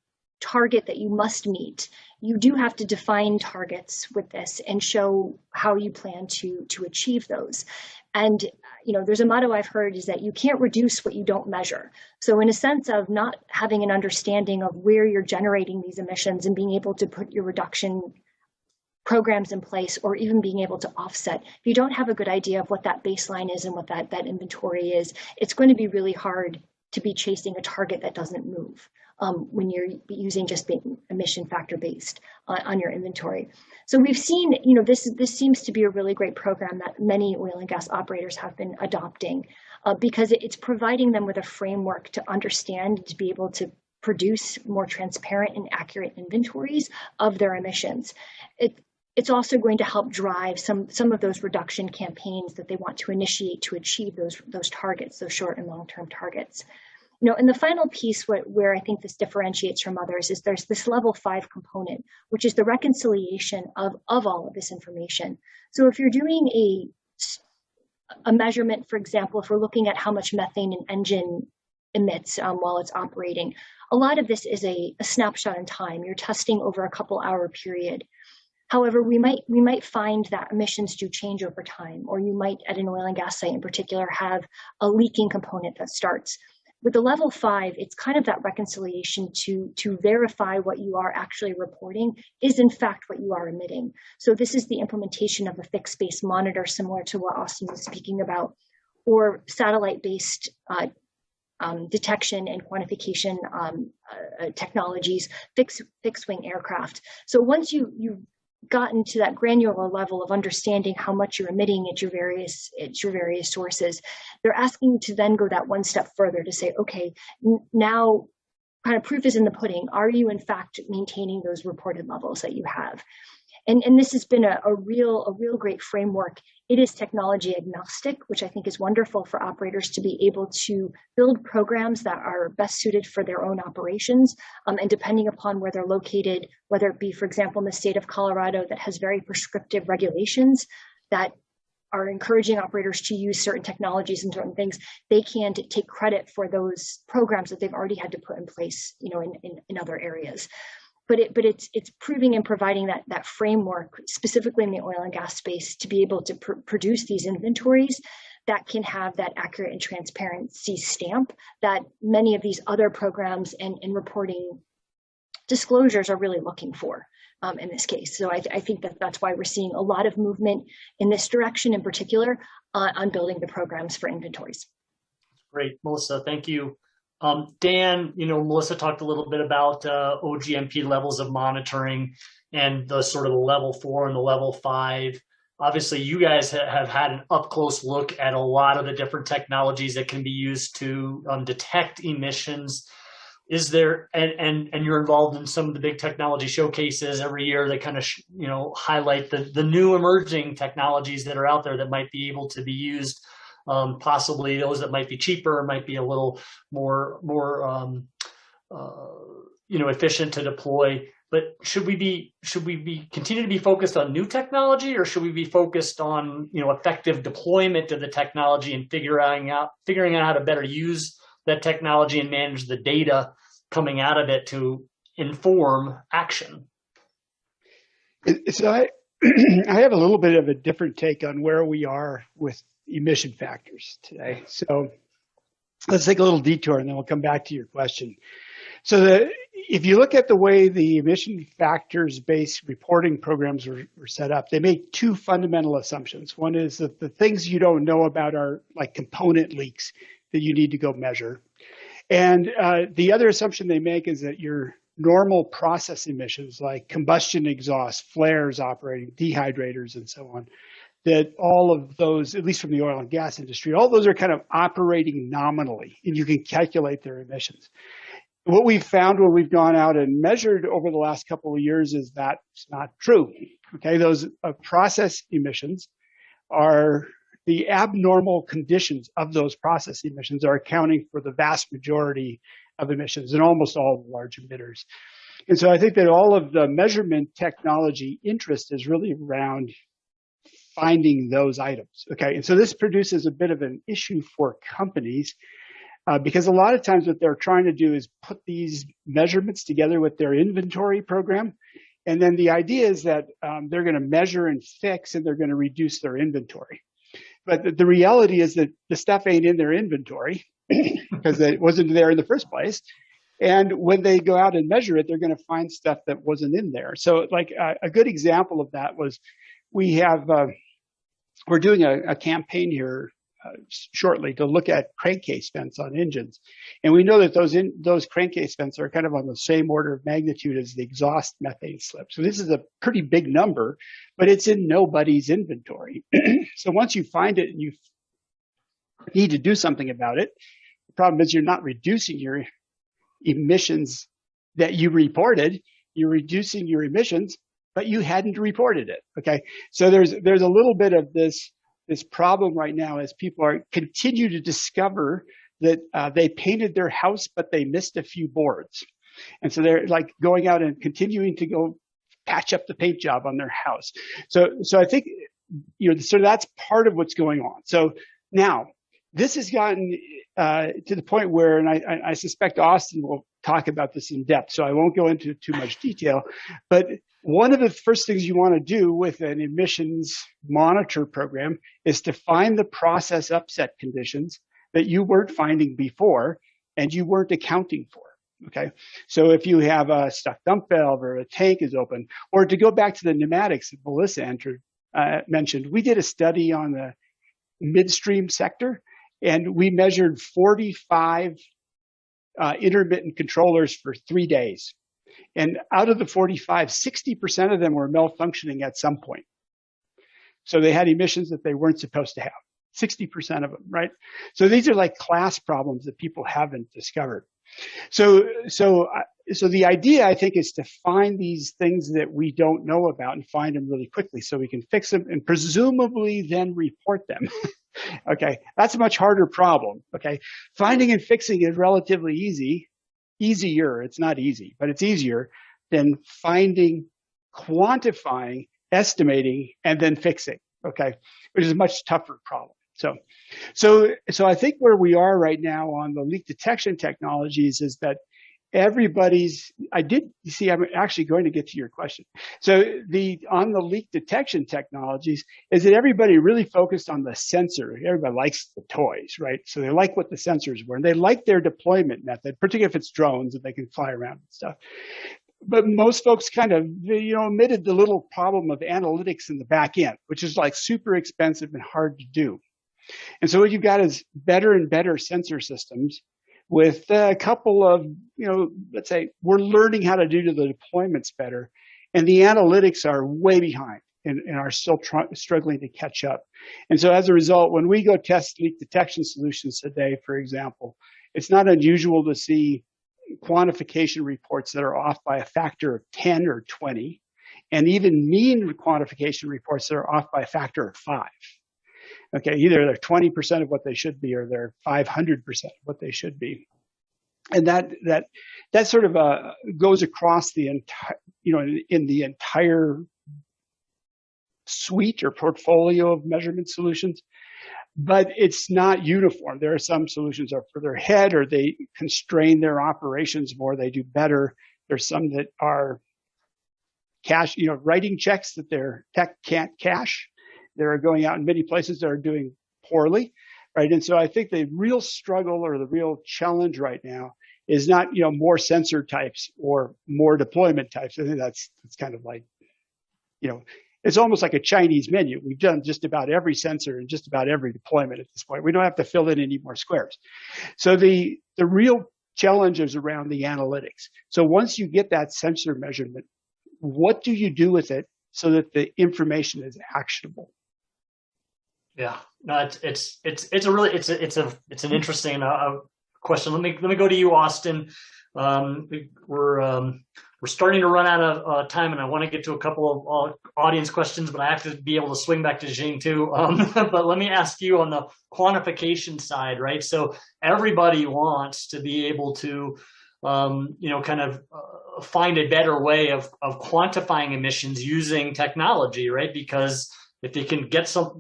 target that you must meet, you do have to define targets with this and show how you plan to achieve those. And there's a motto I've heard is that you can't reduce what you don't measure. So in a sense of not having an understanding of where you're generating these emissions and being able to put your reduction programs in place, or even being able to offset, if you don't have a good idea of what that baseline is and what that inventory is, it's going to be really hard to be chasing a target that doesn't move when you're using just emission factor based on your inventory. So we've seen, this seems to be a really great program that many oil and gas operators have been adopting because it's providing them with a framework to understand, to be able to produce more transparent and accurate inventories of their emissions. It's also going to help drive some of those reduction campaigns that they want to initiate to achieve those targets, those short and long-term targets. And the final piece where I think this differentiates from others is there's this level 5 component, which is the reconciliation of all of this information. So if you're doing a measurement, for example, if we're looking at how much methane an engine emits while it's operating, a lot of this is a snapshot in time. You're testing over a couple-hour period. However, we might find that emissions do change over time, or you might, at an oil and gas site in particular, have a leaking component that starts. With the level 5, it's kind of that reconciliation to verify what you are actually reporting is in fact what you are emitting. So this is the implementation of a fixed-based monitor, similar to what Austin was speaking about, or satellite-based detection and quantification technologies, fixed-wing aircraft. So once you've gotten to that granular level of understanding how much you're emitting at your various sources, they're asking you to then go that one step further to say, okay, now kind of proof is in the pudding. Are you in fact maintaining those reported levels that you have? And this has been a real great framework. It is technology agnostic, which I think is wonderful for operators to be able to build programs that are best suited for their own operations. And depending upon where they're located, whether it be, for example, in the state of Colorado that has very prescriptive regulations that are encouraging operators to use certain technologies and certain things, they can take credit for those programs that they've already had to put in place, in other areas. But it's proving and providing that framework, specifically in the oil and gas space, to be able to produce these inventories that can have that accurate and transparency stamp that many of these other programs and reporting disclosures are really looking for in this case. So I think that's why we're seeing a lot of movement in this direction, in particular, on building the programs for inventories. Great, Melissa, thank you. Dan, Melissa talked a little bit about OGMP levels of monitoring and the sort of the level 4 and the level 5. Obviously, you guys have had an up-close look at a lot of the different technologies that can be used to detect emissions. Is there, and you're involved in some of the big technology showcases every year that kind of, highlight the new emerging technologies that are out there that might be able to be used. Possibly those that might be cheaper, might be a little more efficient to deploy. But should we continue to be focused on new technology, or should we be focused on effective deployment of the technology and figuring out how to better use that technology and manage the data coming out of it to inform action? So I have a little bit of a different take on where we are with emission factors today. So let's take a little detour and then we'll come back to your question. So if you look at the way the emission factors-based reporting programs were set up, they make two fundamental assumptions. One is that the things you don't know about are like component leaks that you need to go measure. And the other assumption they make is that your normal process emissions like combustion exhaust, flares operating, dehydrators, and so on, that all of those, at least from the oil and gas industry, all those are kind of operating nominally, and you can calculate their emissions. What we've found when we've gone out and measured over the last couple of years is that's not true. Okay, those process emissions are the abnormal conditions of those process emissions are accounting for the vast majority of emissions in almost all the large emitters. And so I think that all of the measurement technology interest is really around finding those items. Okay, and so this produces a bit of an issue for companies because a lot of times what they're trying to do is put these measurements together with their inventory program. And then the idea is that they're going to measure and fix and they're going to reduce their inventory. But the reality is that the stuff ain't in their inventory because it wasn't there in the first place. And when they go out and measure it, they're going to find stuff that wasn't in there. So like a good example of that was we're doing a campaign here shortly to look at crankcase vents on engines. And we know that those crankcase vents are kind of on the same order of magnitude as the exhaust methane slip. So this is a pretty big number, but it's in nobody's inventory. So once you find it and you need to do something about it, the problem is you're not reducing your emissions that you reported, you're reducing your emissions, but you hadn't reported it. Okay. So there's a little bit of this problem right now as people continue to discover that they painted their house, but they missed a few boards. And so they're like going out and continuing to go patch up the paint job on their house. So I think, so that's part of what's going on. So now this has gotten to the point where, and I suspect Austin will talk about this in depth, so I won't go into too much detail, but one of the first things you want to do with an emissions monitor program is to find the process upset conditions that you weren't finding before and you weren't accounting for. Okay, so if you have a stuck dump valve or a tank is open, or to go back to the pneumatics that Melissa mentioned, we did a study on the midstream sector and we measured 45 intermittent controllers for 3 days. And out of the 45, 60% of them were malfunctioning at some point. So they had emissions that they weren't supposed to have, 60% of them, right? So these are like class problems that people haven't discovered. So the idea, I think, is to find these things that we don't know about and find them really quickly so we can fix them and presumably then report them. Okay, that's a much harder problem. Okay, finding and fixing is relatively easier. It's not easy, but it's easier than finding, quantifying, estimating, and then fixing. Okay, which is a much tougher problem. So I think where we are right now on the leak detection technologies is that I'm actually going to get to your question. So on the leak detection technologies is that everybody really focused on the sensor. Everybody likes the toys, right? So they like what the sensors were and they like their deployment method, particularly if it's drones and they can fly around and stuff. But most folks kind of, omitted the little problem of analytics in the back end, which is like super expensive and hard to do. And so what you've got is better and better sensor systems with a couple of, let's say we're learning how to do the deployments better, and the analytics are way behind and are still struggling to catch up. And so as a result, when we go test leak detection solutions today, for example, it's not unusual to see quantification reports that are off by a factor of 10 or 20, and even mean quantification reports that are off by a factor of 5. Okay, either they're 20% of what they should be or they're 500% of what they should be. And that sort of goes across the entire, in the entire suite or portfolio of measurement solutions, but it's not uniform. There are some solutions that are further ahead or they constrain their operations more, they do better. There's some that are writing checks that their tech can't cache. They're going out in many places that are doing poorly, right? And so I think the real struggle or the real challenge right now is not, more sensor types or more deployment types. I think that's kind of like, it's almost like a Chinese menu. We've done just about every sensor and just about every deployment at this point. We don't have to fill in any more squares. So the real challenge is around the analytics. So once you get that sensor measurement, what do you do with it so that the information is actionable? Yeah, no, it's a really it's an interesting question. Let me go to you, Austin. We're starting to run out of time, and I want to get to a couple of audience questions, but I have to be able to swing back to Jing too. But let me ask you on the quantification side, right? So everybody wants to be able to, kind of find a better way of quantifying emissions using technology, right? Because if you can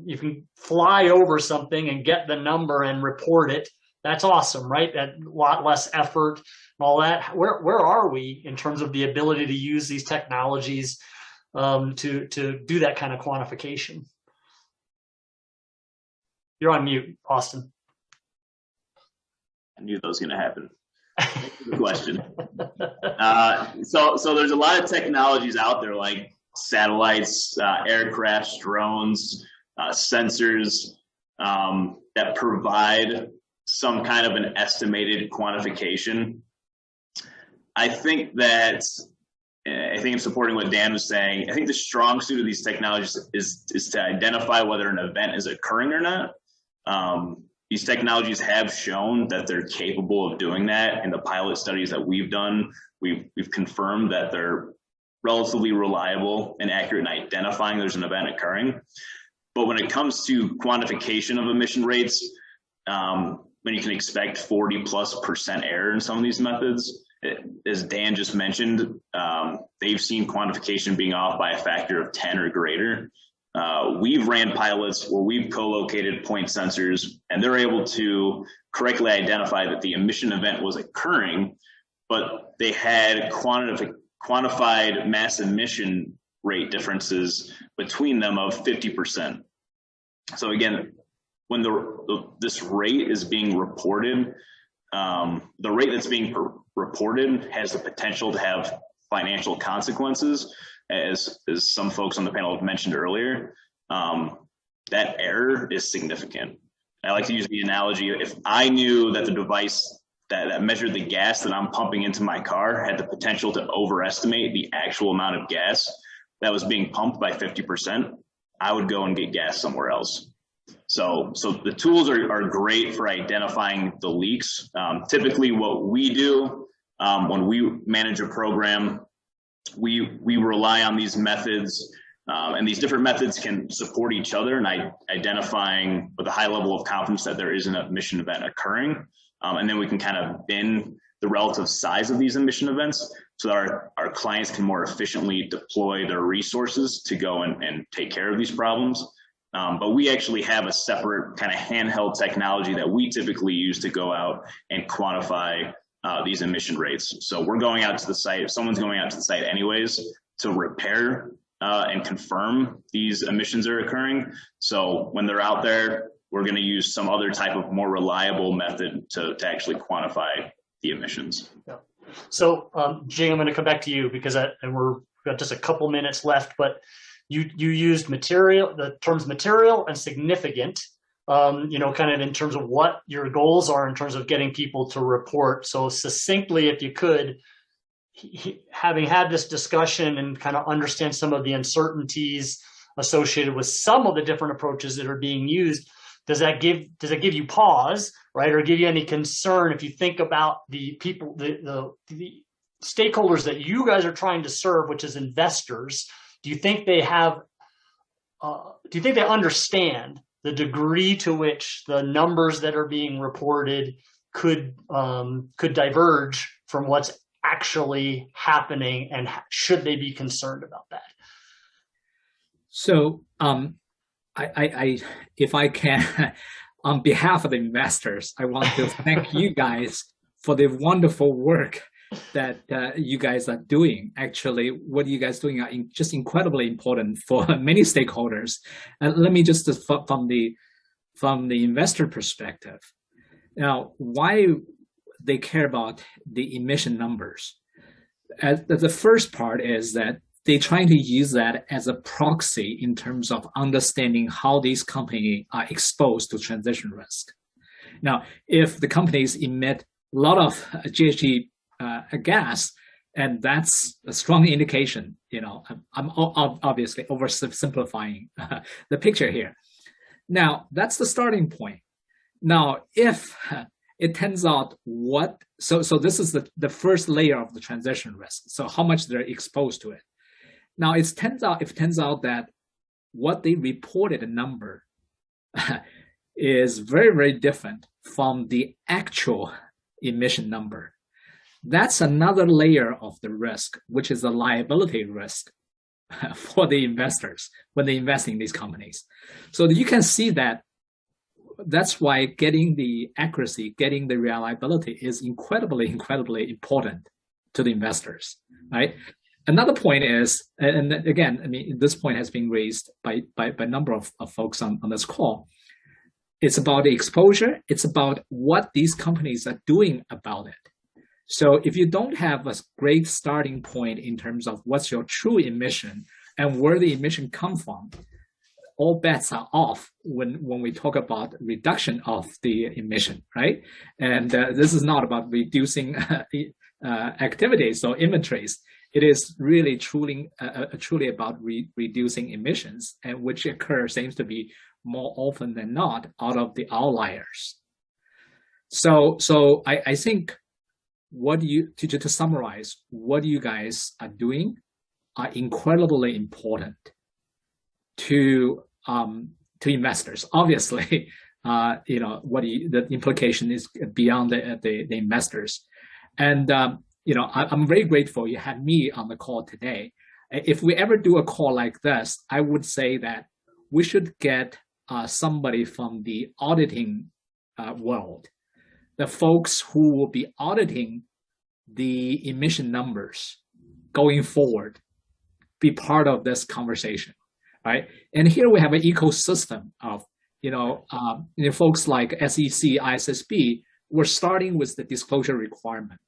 you can fly over something and get the number and report it, that's awesome, right? A lot less effort and all that. Where are we in terms of the ability to use these technologies to do that kind of quantification? You're on mute, Austin. I knew that was going to happen. Good question. So there's a lot of technologies out there like satellites, aircrafts, drones, sensors that provide some kind of an estimated quantification. I think I'm supporting what Dan was saying. I think the strong suit of these technologies is to identify whether an event is occurring or not. These technologies have shown that they're capable of doing that. In the pilot studies that we've done, we've confirmed that they're relatively reliable and accurate in identifying there's an event occurring. But when it comes to quantification of emission rates, when you can expect 40+% error in some of these methods, as Dan just mentioned, they've seen quantification being off by a factor of 10 or greater. We've ran pilots where we've co-located point sensors, and they're able to correctly identify that the emission event was occurring, but they had quantified mass emission rate differences between them of 50%. So again, when this rate is being reported, the rate that's being reported has the potential to have financial consequences, as some folks on the panel have mentioned earlier. That error is significant. I like to use the analogy, if I knew that the device that measured the gas that I'm pumping into my car had the potential to overestimate the actual amount of gas that was being pumped by 50%, I would go and get gas somewhere else. So the tools are great for identifying the leaks. Typically what we do when we manage a program, we rely on these methods, and these different methods can support each other in identifying with a high level of confidence that there is an emission event occurring. And then we can kind of bin the relative size of these emission events so that our clients can more efficiently deploy their resources to go and take care of these problems. But we actually have a separate kind of handheld technology that we typically use to go out and quantify these emission rates. So we're going out to the site, if someone's going out to the site anyways, to repair and confirm these emissions are occurring. So when they're out there, we're going to use some other type of more reliable method to actually quantify the emissions. Yeah. So Jing, I'm going to come back to you because we've got just a couple minutes left, but you used the terms material and significant, kind of in terms of what your goals are in terms of getting people to report. So succinctly, if you could, having had this discussion and kind of understand some of the uncertainties associated with some of the different approaches that are being used, does that give you pause, right, or give you any concern if you think about the people, the stakeholders that you guys are trying to serve, which is investors? Do you think they understand the degree to which the numbers that are being reported could diverge from what's actually happening, and should they be concerned about that? So if I can, on behalf of the investors, I want to thank you guys for the wonderful work that you guys are doing. Actually, what you guys are doing are just incredibly important for many stakeholders. And let me just, from the investor perspective, now, why they care about the emission numbers. The first part is that they're trying to use that as a proxy in terms of understanding how these companies are exposed to transition risk. Now, if the companies emit a lot of GHG gas, and that's a strong indication, I'm obviously oversimplifying the picture here. Now, that's the starting point. Now, if it turns out so this is the first layer of the transition risk. So how much they're exposed to it. Now, if it turns out that what they reported a number is very, very different from the actual emission number, that's another layer of the risk, which is the liability risk for the investors when they invest in these companies. So you can see that that's why getting the accuracy, getting the reliability is incredibly, incredibly important to the investors, right? Another point is, and again, I mean, this point has been raised by a number of folks on this call. It's about the exposure. It's about what these companies are doing about it. So if you don't have a great starting point in terms of what's your true emission and where the emission come from, all bets are off when we talk about reduction of the emission, right? And this is not about reducing activities or inventories. It is really truly about reducing emissions, and which seems to be more often than not out of the outliers. So I think to summarize, what you guys are doing are incredibly important to investors. Obviously, the implication is beyond the investors. And I'm very grateful you had me on the call today. If we ever do a call like this, I would say that we should get somebody from the auditing world, the folks who will be auditing the emission numbers going forward, be part of this conversation, right? And here we have an ecosystem of, folks like SEC, ISSB. We're starting with the disclosure requirement,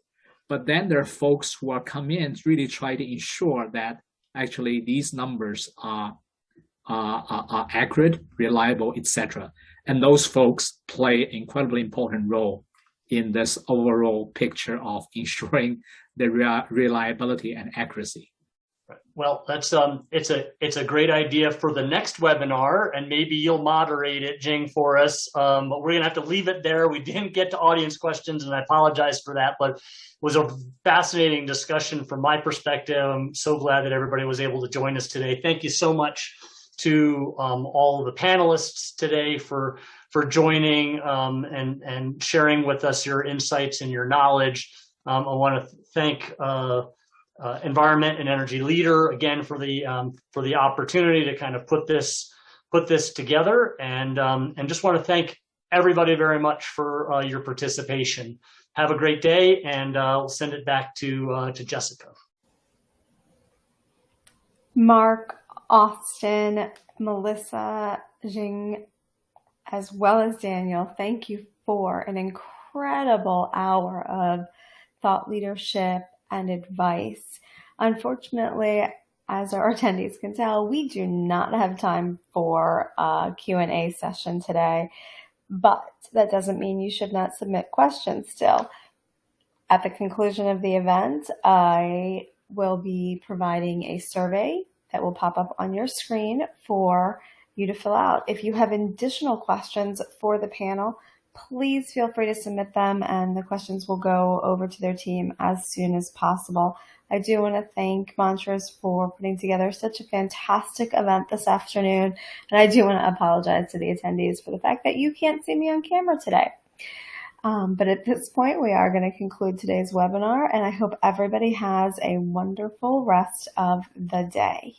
but then there are folks who are come in to really try to ensure that actually these numbers are accurate, reliable, etc. And those folks play an incredibly important role in this overall picture of ensuring the reliability and accuracy. Well, that's it's a great idea for the next webinar, and maybe you'll moderate it, Jing, for us. But we're gonna have to leave it there. We didn't get to audience questions, and I apologize for that. But it was a fascinating discussion from my perspective. I'm so glad that everybody was able to join us today. Thank you so much to all of the panelists today for joining and sharing with us your insights and your knowledge. I want to thank Environment and Energy Leader again for the opportunity to kind of put this together, and just want to thank everybody very much for your participation. Have a great day, and I'll send it back to Jessica. Mark, Austin, Melissa, Jing, as well as Daniel, thank you for an incredible hour of thought leadership and advice. Unfortunately, as our attendees can tell, we do not have time for a Q&A session today, but that doesn't mean you should not submit questions still. At the conclusion of the event, I will be providing a survey that will pop up on your screen for you to fill out. If you have additional questions for the panel, please feel free to submit them, and the questions will go over to their team as soon as possible. I do want to thank Montrose for putting together such a fantastic event this afternoon, and I do want to apologize to the attendees for the fact that you can't see me on camera today. But at this point, we are going to conclude today's webinar, and I hope everybody has a wonderful rest of the day.